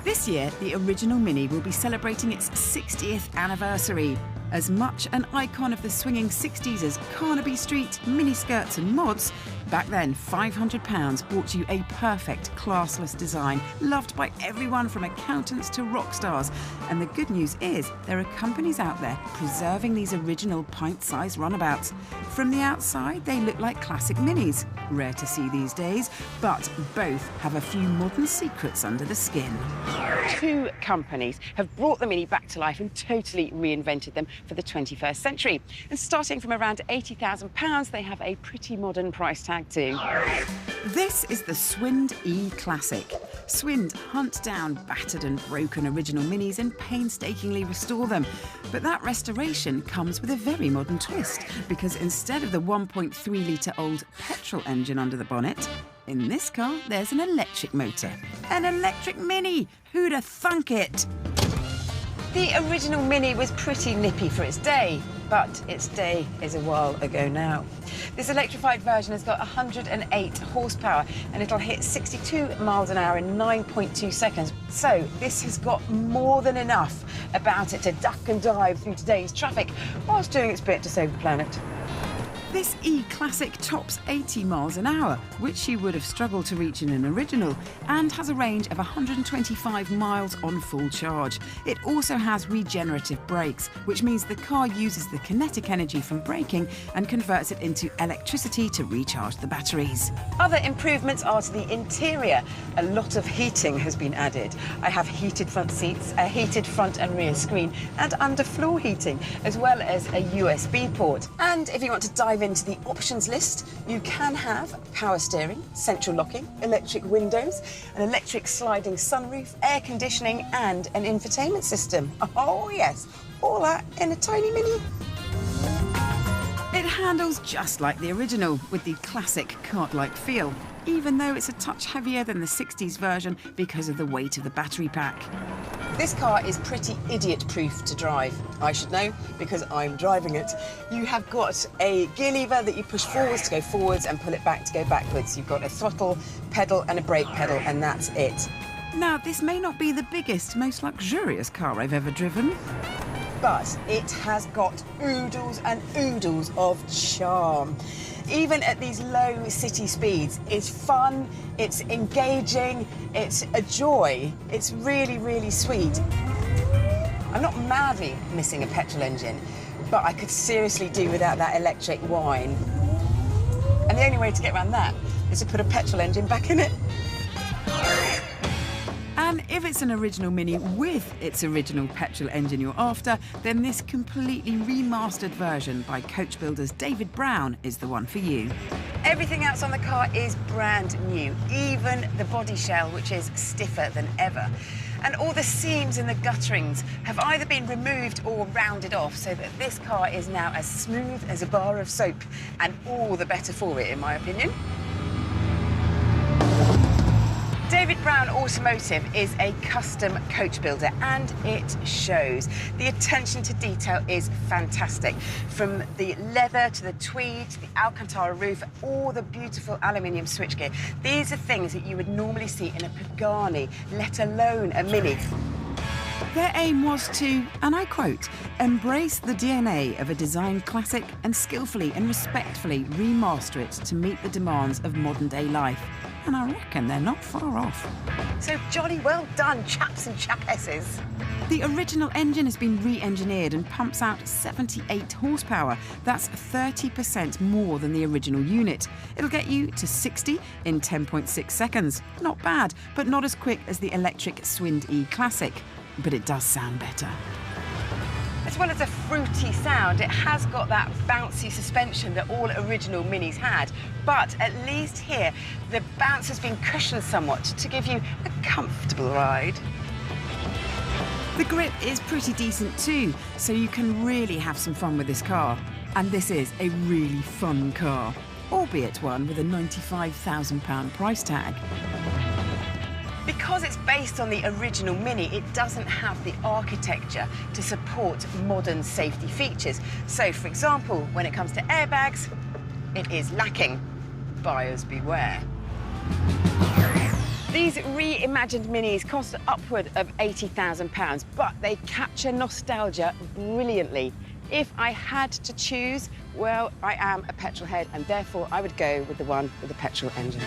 This year, the original Mini will be celebrating its 60th anniversary. As much an icon of the swinging 60s as Carnaby Street, miniskirts and mods, back then £500 bought you a perfect classless design, loved by everyone from accountants to rock stars. And the good news is there are companies out there preserving these original pint-sized runabouts. From the outside, they look like classic Minis. Rare to see these days, but both have a few modern secrets under the skin. Two companies have brought the Mini back to life and totally reinvented them for the 21st century. And starting from around £80,000, they have a pretty modern price tag too. This is the Swind E Classic. Swind hunt down battered and broken original Minis and painstakingly restore them. But that restoration comes with a very modern twist, because instead of the 1.3-litre-old petrol engine under the bonnet, in this car there's an electric motor. An electric Mini! Who'd have thunk it? The original Mini was pretty nippy for its day, but its day is a while ago now. This electrified version has got 108 horsepower and it'll hit 62 miles an hour in 9.2 seconds. So this has got more than enough about it to duck and dive through today's traffic whilst doing its bit to save the planet. This E-Classic tops 80 miles an hour, which you would have struggled to reach in an original, and has a range of 125 miles on full charge. It also has regenerative brakes, which means the car uses the kinetic energy from braking and converts it into electricity to recharge the batteries. Other improvements are to the interior. A lot of heating has been added. I have heated front seats, a heated front and rear screen, and underfloor heating, as well as a USB port. And if you want to dive into the options list, you can have power steering, central locking, electric windows, an electric sliding sunroof, air conditioning and an infotainment system. Oh yes, all that in a tiny Mini. It handles just like the original, with the classic cart-like feel, even though it's a touch heavier than the 60s version because of the weight of the battery pack. This car is pretty idiot-proof to drive. I should know, because I'm driving it. You have got a gear lever that you push forwards to go forwards and pull it back to go backwards. You've got a throttle pedal and a brake pedal, and that's it. Now, this may not be the biggest, most luxurious car I've ever driven, but it has got oodles and oodles of charm. Even at these low city speeds, it's fun, it's engaging, it's a joy. It's really, really sweet. I'm not madly missing a petrol engine, but I could seriously do without that electric whine. And the only way to get around that is to put a petrol engine back in it. And if it's an original Mini with its original petrol engine you're after, then this completely remastered version by coach builders David Brown is the one for you. Everything else on the car is brand new, even the body shell, which is stiffer than ever. And all the seams and the gutterings have either been removed or rounded off, so that this car is now as smooth as a bar of soap, and all the better for it, in my opinion. David Brown Automotive is a custom coach builder, and it shows. The attention to detail is fantastic. From the leather to the tweed to the Alcantara roof, all the beautiful aluminium switchgear. These are things that you would normally see in a Pagani, let alone a Mini. Their aim was to, and I quote, embrace the DNA of a design classic and skillfully and respectfully remaster it to meet the demands of modern-day life. And I reckon they're not far off. So jolly well done, chaps and chapesses. The original engine has been re-engineered and pumps out 78 horsepower. That's 30% more than the original unit. It'll get you to 60 in 10.6 seconds. Not bad, but not as quick as the electric Swind E Classic. But it does sound better. As well as a fruity sound, it has got that bouncy suspension that all original Minis had. But at least here, the bounce has been cushioned somewhat to give you a comfortable ride. The grip is pretty decent too, so you can really have some fun with this car. And this is a really fun car, albeit one with a £95,000 price tag. Because it's based on the original Mini, it doesn't have the architecture to support modern safety features. So, for example, when it comes to airbags, it is lacking. Buyers beware. These reimagined Minis cost upward of £80,000, but they capture nostalgia brilliantly. If I had to choose, well, I am a petrol head, and therefore I would go with the one with the petrol engine.